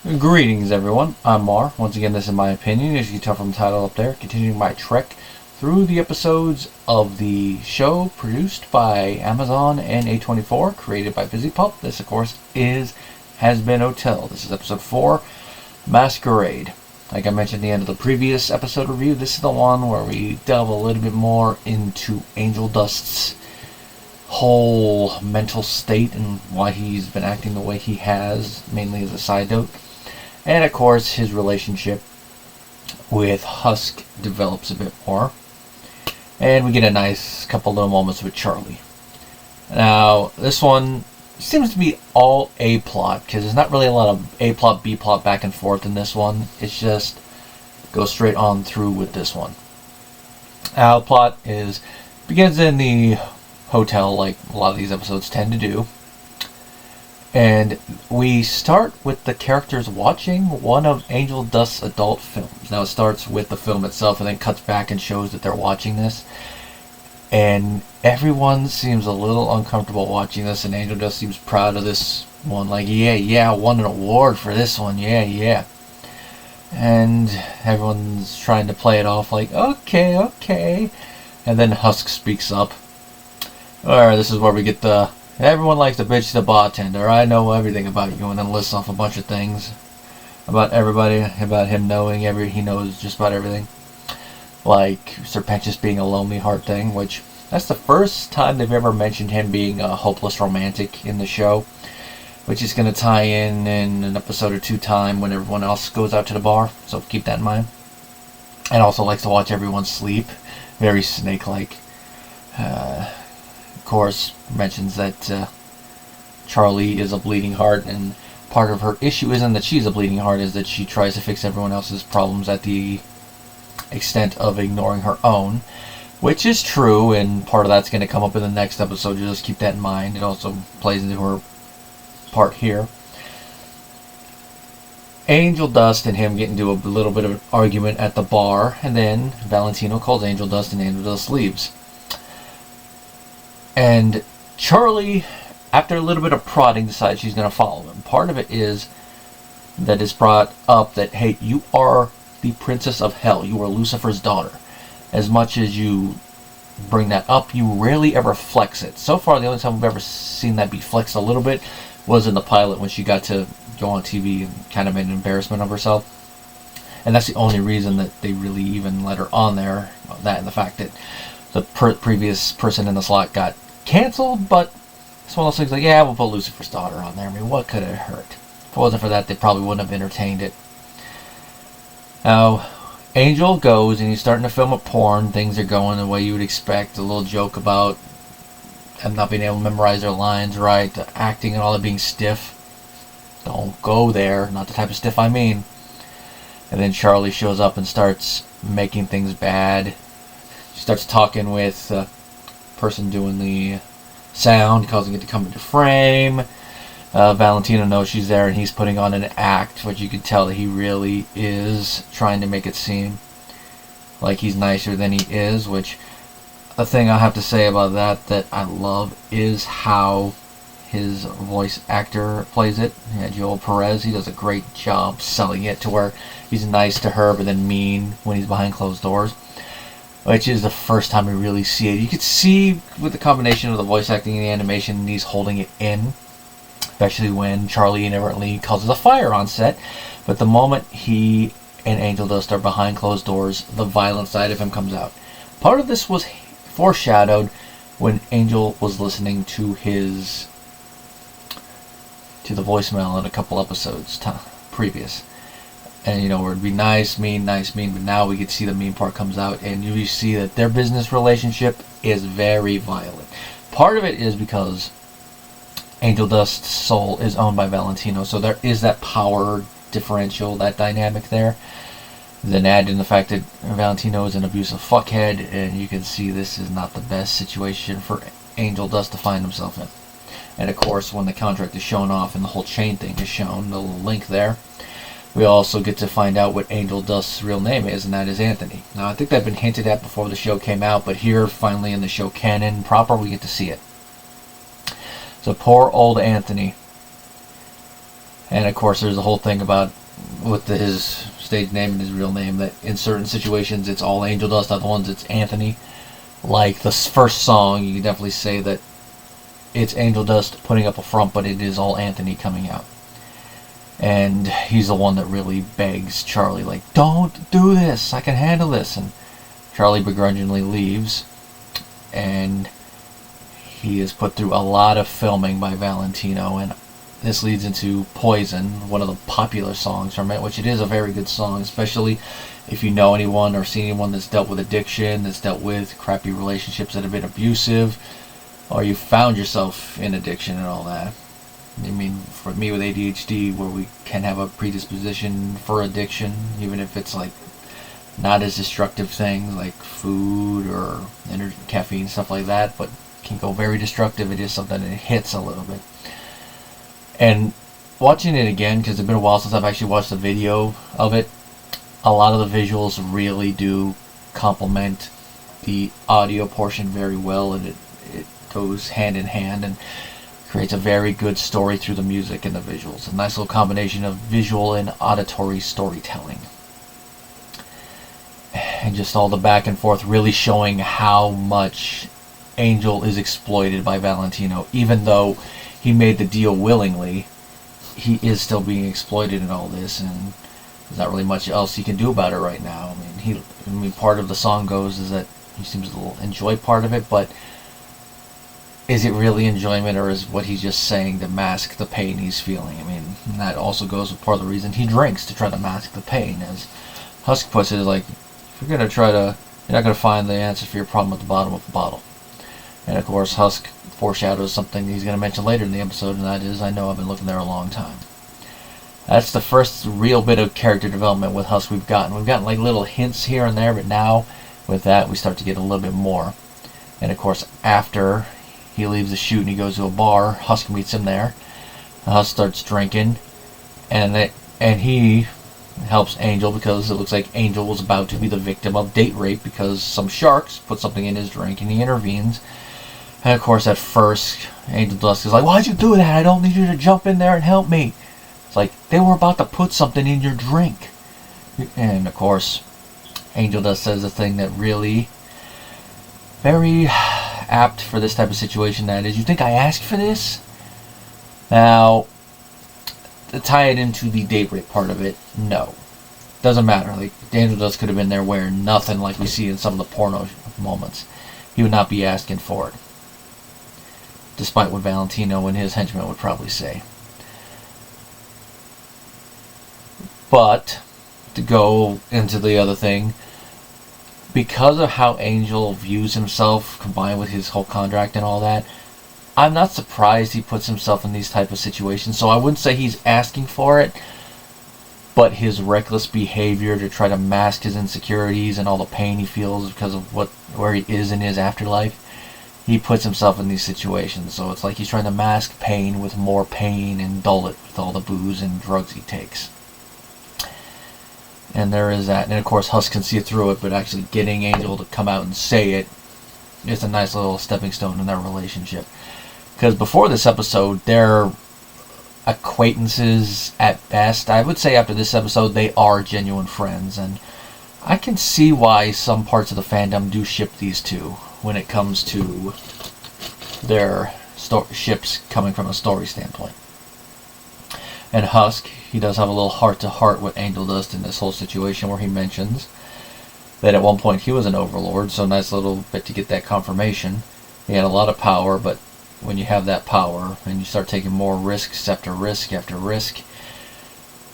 Greetings everyone, I'm Mar. Once again, this is my opinion, as you can tell from the title up there, continuing my trek through the episodes of the show produced by Amazon and A24, created by BusyPup. This, of course, is Hazbin Hotel. This is episode 4, Masquerade. Like I mentioned at the end of the previous episode review, this is the one where we delve a little bit more into Angel Dust's whole mental state and why he's been acting the way he has, mainly as a side note. And of course, his relationship with Husk develops a bit more. And we get a nice couple little moments with Charlie. Now, this one seems to be all A-plot, because there's not really a lot of A-plot, B-plot back and forth in this one. It's just go straight on through with this one. Now, the plot begins in the hotel, like a lot of these episodes tend to do. And we start with the characters watching one of Angel Dust's adult films. Now it starts with the film itself and then cuts back and shows that they're watching this. And everyone seems a little uncomfortable watching this, and Angel Dust seems proud of this one. Like, yeah, I won an award for this one, yeah. And everyone's trying to play it off like, okay. And then Husk speaks up. Alright, this is where we get the... Everyone likes to bitch to the bartender. I know everything about you, and then lists off a bunch of things about everybody, about him knowing he knows just about everything. Like Sir Pentious being a lonely heart thing, which that's the first time they've ever mentioned him being a hopeless romantic in the show, which is going to tie in an episode or two time when everyone else goes out to the bar, so keep that in mind. And also likes to watch everyone sleep. Very snake-like. Of course, mentions that Charlie is a bleeding heart, and part of her issue isn't that she's a bleeding heart, is that she tries to fix everyone else's problems at the extent of ignoring her own, which is true, and part of that's going to come up in the next episode. Just keep that in mind. It also plays into her part here. Angel Dust and him get into a little bit of an argument at the bar, and then Valentino calls Angel Dust, and Angel Dust leaves. And Charlie, after a little bit of prodding, decides she's going to follow him. Part of it is that it's brought up that, hey, you are the princess of hell. You are Lucifer's daughter. As much as you bring that up, you rarely ever flex it. So far, the only time we've ever seen that be flexed a little bit was in the pilot when she got to go on TV and kind of made an embarrassment of herself. And that's the only reason that they really even let her on there. That and the fact that the previous person in the slot got canceled, but it's one of those things like, yeah, we'll put Lucifer's daughter on there. I mean, what could it hurt? If it wasn't for that, they probably wouldn't have entertained it. Now, Angel goes and he's starting to film a porn. Things are going the way you would expect. A little joke about them not being able to memorize their lines right, the acting and all that being stiff. Don't go there. Not the type of stiff I mean. And then Charlie shows up and starts making things bad. She starts talking with the person doing the sound, causing it to come into frame. Valentino knows she's there, and he's putting on an act, which you can tell that he really is trying to make it seem like he's nicer than he is, which the thing I have to say about that I love is how his voice actor plays it. Yeah, Joel Perez, he does a great job selling it to where he's nice to her, but then mean when he's behind closed doors. Which is the first time we really see it. You could see with the combination of the voice acting and the animation, he's holding it in. Especially when Charlie inadvertently causes a fire on set. But the moment he and Angel Dust are behind closed doors, the violent side of him comes out. Part of this was foreshadowed when Angel was listening to the voicemail in a couple episodes previous. And, where it'd be nice, mean, but now we could see the mean part comes out, and you see that their business relationship is very violent. Part of it is because Angel Dust's soul is owned by Valentino, so there is that power differential, that dynamic there. Then add in the fact that Valentino is an abusive fuckhead, and you can see this is not the best situation for Angel Dust to find himself in. And of course, when the contract is shown off and the whole chain thing is shown, the little link there, we also get to find out what Angel Dust's real name is, and that is Anthony. Now, I think that had been hinted at before the show came out, but here, finally in the show canon proper, we get to see it. So poor old Anthony And of course, there's the whole thing about with his stage name and his real name, that in certain situations it's all Angel Dust, other ones it's Anthony. Like the first song, you can definitely say that it's Angel Dust putting up a front, but it is all Anthony coming out. And he's the one that really begs Charlie, like, don't do this, I can handle this. And Charlie begrudgingly leaves, and he is put through a lot of filming by Valentino, and this leads into Poison, one of the popular songs from it, which it is a very good song, especially if you know anyone or see anyone that's dealt with addiction, that's dealt with crappy relationships that have been abusive, or you found yourself in addiction and all that. I mean, for me with ADHD, where we can have a predisposition for addiction, even if it's like not as destructive things like food or caffeine, stuff like that, but can go very destructive. It is something that hits a little bit. And watching it again, because it's been a while since I've actually watched the video of it, a lot of the visuals really do complement the audio portion very well, and it goes hand in hand and creates a very good story through the music and the visuals. A nice little combination of visual and auditory storytelling. And just all the back and forth really showing how much Angel is exploited by Valentino. Even though he made the deal willingly, he is still being exploited in all this, and there's not really much else he can do about it right now. I mean, part of the song goes is that he seems to enjoy part of it, but is it really enjoyment, or is what he's just saying to mask the pain he's feeling? I mean, that also goes with part of the reason he drinks, to try to mask the pain. As Husk puts it, like, if you're going to try to, you're not going to find the answer for your problem at the bottom of the bottle. And of course, Husk foreshadows something he's going to mention later in the episode, and that is, I know I've been looking there a long time. That's the first real bit of character development with Husk we've gotten. We've gotten like little hints here and there, but now with that we start to get a little bit more. And of course, after he leaves the shoot and he goes to a bar, Husk meets him there. Husk starts drinking, and he helps Angel, because it looks like Angel was about to be the victim of date rape because some sharks put something in his drink, and he intervenes. And of course, at first, Angel Dust is like, why'd you do that? I don't need you to jump in there and help me. It's like, they were about to put something in your drink. And of course, Angel Dust says a thing that really very apt for this type of situation, that is, you think I asked for this? Now, to tie it into the date rape part of it, no. Doesn't matter. Like, Angel Dust could have been there wearing nothing like we see in some of the porno moments. He would not be asking for it, despite what Valentino and his henchmen would probably say. But, to go into the other thing, because of how Angel views himself, combined with his whole contract and all that, I'm not surprised he puts himself in these type of situations. So I wouldn't say he's asking for it, but his reckless behavior to try to mask his insecurities and all the pain he feels because of where he is in his afterlife, he puts himself in these situations. So it's like he's trying to mask pain with more pain and dull it with all the booze and drugs he takes. And there is that. And of course, Husk can see through it, but actually getting Angel to come out and say it is a nice little stepping stone in their relationship. Because before this episode, they're acquaintances at best. I would say after this episode, they are genuine friends. And I can see why some parts of the fandom do ship these two when it comes to their ships coming from a story standpoint. And Husk, he does have a little heart-to-heart with Angel Dust in this whole situation, where he mentions that at one point he was an overlord, so nice little bit to get that confirmation. He had a lot of power, but when you have that power and you start taking more risks after risk after risk,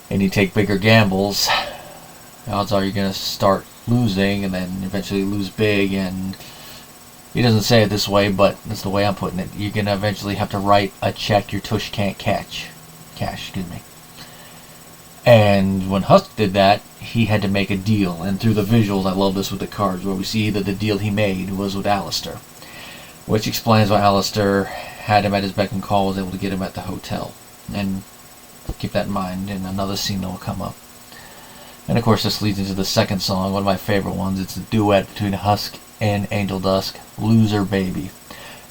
and you take bigger gambles, odds are you're going to start losing and then eventually lose big. And he doesn't say it this way, but that's the way I'm putting it. You're going to eventually have to write a check your tush can't cash, excuse me. And when Husk did that, he had to make a deal. And through the visuals, I love this with the cards, where we see that the deal he made was with Alistair, which explains why Alistair had him at his beck and call, was able to get him at the hotel. And keep that in mind in another scene that will come up. And of course, this leads into the second song, one of my favorite ones. It's a duet between Husk and Angel Dust, Loser Baby.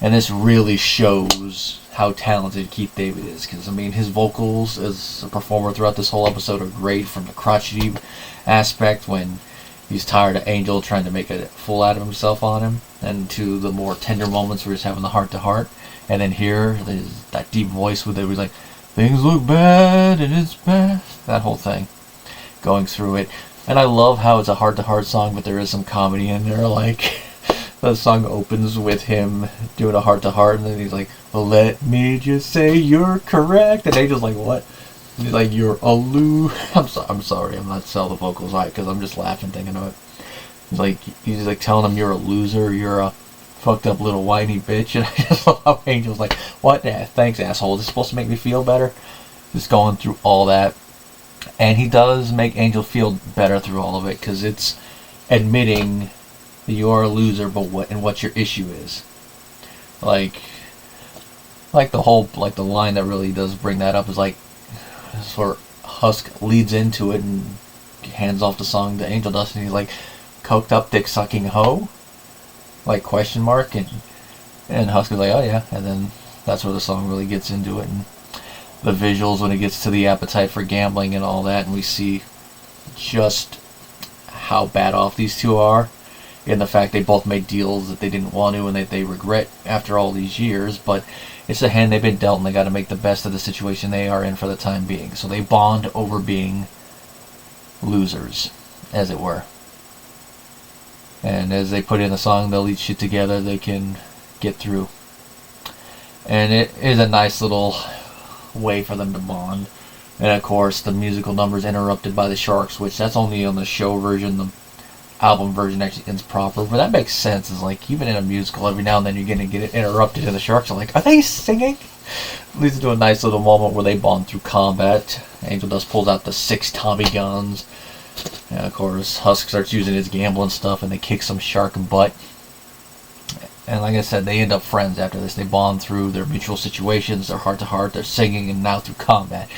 And this really shows how talented Keith David is, because I mean his vocals as a performer throughout this whole episode are great, from the crotchety aspect when he's tired of Angel trying to make a fool out of himself on him, and to the more tender moments where he's having the heart to heart. And then here, there's that deep voice with it, where he's like, things look bad and it's bad. That whole thing, going through it. And I love how it's a heart to heart song, but there is some comedy in there. Like, the song opens with him doing a heart to heart, and then he's like, well, let me just say you're correct. And Angel's like, what? And he's like, you're a I'm sorry, I'm not selling the vocals right, because I'm just laughing thinking of it. He's like telling him you're a loser, you're a fucked up little whiny bitch. And I just love how Angel's like, what? Yeah, thanks, asshole. Is this supposed to make me feel better? Just going through all that. And he does make Angel feel better through all of it, because it's admitting that you are a loser, but what your issue is. Like the line that really does bring that up is like, sort of Husk leads into it and hands off the song to Angel Dust, and he's like, coked up dick sucking hoe? Like, question mark? And Husk is like, oh yeah. And then that's where the song really gets into it, and the visuals when it gets to the appetite for gambling and all that, and we see just how bad off these two are, in the fact they both made deals that they didn't want to and that they regret after all these years, but it's the hand they've been dealt, and they got to make the best of the situation they are in for the time being. So they bond over being losers, as it were. And as they put in the song, they'll eat shit together, they can get through. And it is a nice little way for them to bond. And of course, the musical number's interrupted by the sharks, which that's only on the show version. The album version actually ends proper, but that makes sense. It's like, even in a musical, every now and then you're going to get it interrupted, and the sharks are like, are they singing? Leads to a nice little moment where they bond through combat. Angel Dust pulls out the 6 Tommy guns, and of course Husk starts using his gambling stuff, and they kick some shark butt. And like I said, they end up friends after this. They bond through their mutual situations, their heart to heart, their singing, and now through combat.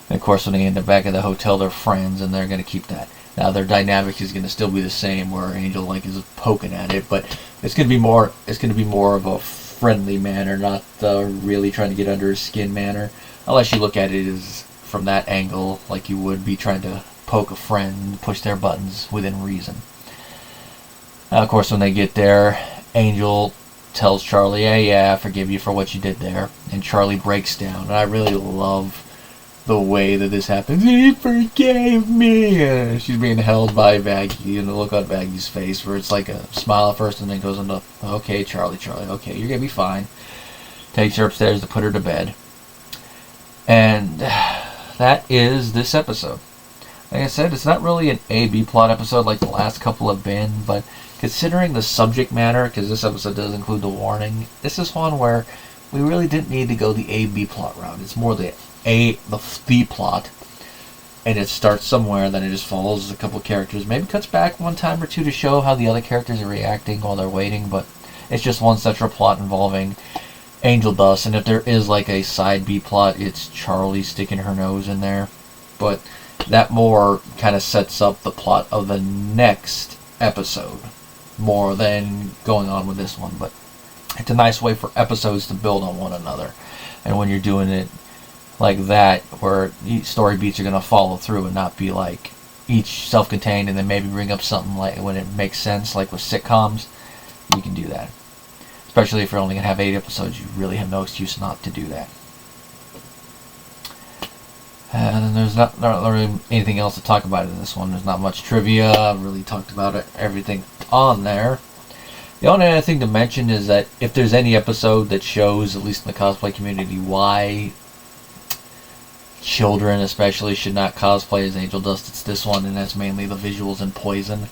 And of course, when they end up back at the hotel, they're friends, and they're going to keep that. Now their dynamic is going to still be the same, where Angel is poking at it, but it's going to be more. It's going to be more of a friendly manner, not really trying to get under his skin manner. Unless you look at it as from that angle, like you would be trying to poke a friend, push their buttons within reason. Now, of course, when they get there, Angel tells Charlie, "Hey, yeah, I forgive you for what you did there," and Charlie breaks down. And I really love the way that this happens. He forgave me. And she's being held by Vaggie, and the look on Vaggie's face, where it's like a smile at first, and then goes into, "Okay, Charlie, okay, you're gonna be fine." Takes her upstairs to put her to bed, and that is this episode. Like I said, it's not really an A-B plot episode like the last couple have been, but considering the subject matter, because this episode does include the warning, this is one where we really didn't need to go the A-B plot route. It's more the plot, and it starts somewhere, then it just follows a couple characters, maybe cuts back one time or two to show how the other characters are reacting while they're waiting, but it's just one central plot involving Angel Dust, and if there is like a side B plot, it's Charlie sticking her nose in there, but that more kind of sets up the plot of the next episode more than going on with this one. But it's a nice way for episodes to build on one another, and when you're doing it like that, where each story beats are going to follow through and not be like each self-contained and then maybe bring up something like when it makes sense, like with sitcoms, you can do that. Especially if you're only going to have 8 episodes, you really have no excuse not to do that. And then there's not really anything else to talk about in this one. There's not much trivia. I've really talked about it, everything on there. The only other thing to mention is that if there's any episode that shows, at least in the cosplay community, why children especially should not cosplay as Angel Dust, it's this one, and that's mainly the visuals and poison.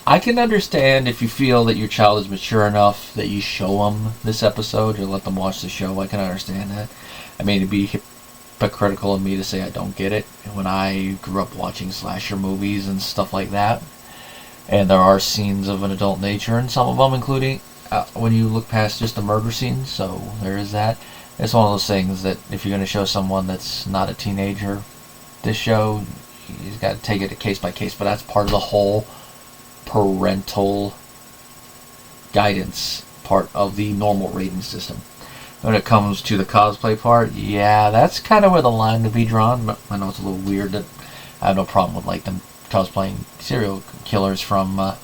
I can understand if you feel that your child is mature enough that you show them this episode or let them watch the show. I can understand that. I mean, it'd be hypocritical of me to say I don't get it. When I grew up watching slasher movies and stuff like that, and there are scenes of an adult nature in some of them, including when you look past just the murder scenes, so there is that. It's one of those things that if you're going to show someone that's not a teenager this show, you've got to take it case by case, but that's part of the whole parental guidance part of the normal rating system. when it comes to the cosplay part, yeah, that's kind of where the line to be drawn. But I know it's a little weird that I have no problem with like them cosplaying serial killers from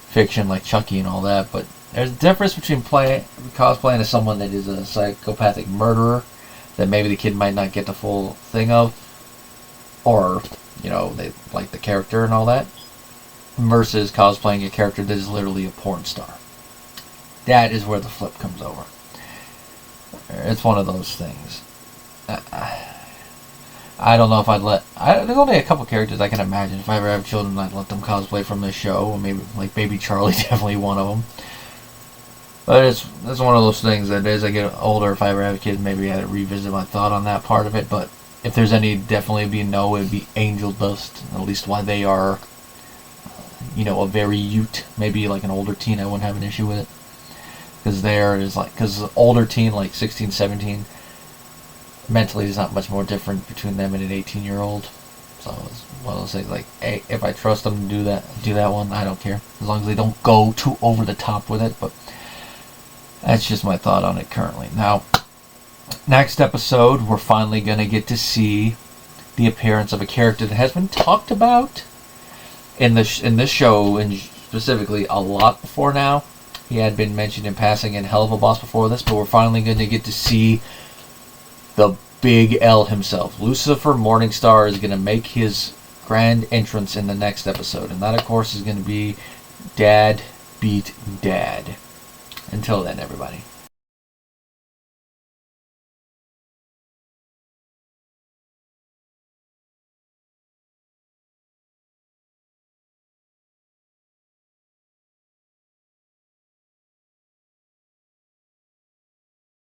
fiction like Chucky and all that, but there's a difference between cosplaying as someone that is a psychopathic murderer that maybe the kid might not get the full thing of, or they like the character and all that, versus cosplaying a character that is literally a porn star. That is where the flip comes over. It's one of those things. I don't know if I'd there's only a couple characters I can imagine. If I ever have children, I'd let them cosplay from this show. Or maybe, like, Baby Charlie, definitely one of them. But it's one of those things that as I get older, if I ever have kids, maybe I'd revisit my thought on that part of it. But if there's any, definitely it'd be Angel Dust. At least why they are, a very Ute. Maybe like an older teen, I wouldn't have an issue with it. Because older teen, like 16, 17, mentally there's not much more different between them and an 18-year-old. So it's one of those things like, hey, if I trust them to do that one, I don't care. As long as they don't go too over the top with it. But that's just my thought on it currently. Now, next episode, we're finally going to get to see the appearance of a character that has been talked about in this show, and specifically a lot before now. He had been mentioned in passing in Hell of a Boss before this, but we're finally going to get to see the Big L himself. Lucifer Morningstar is going to make his grand entrance in the next episode, and that, of course, is going to be Dad Beat Dad. Until then, everybody.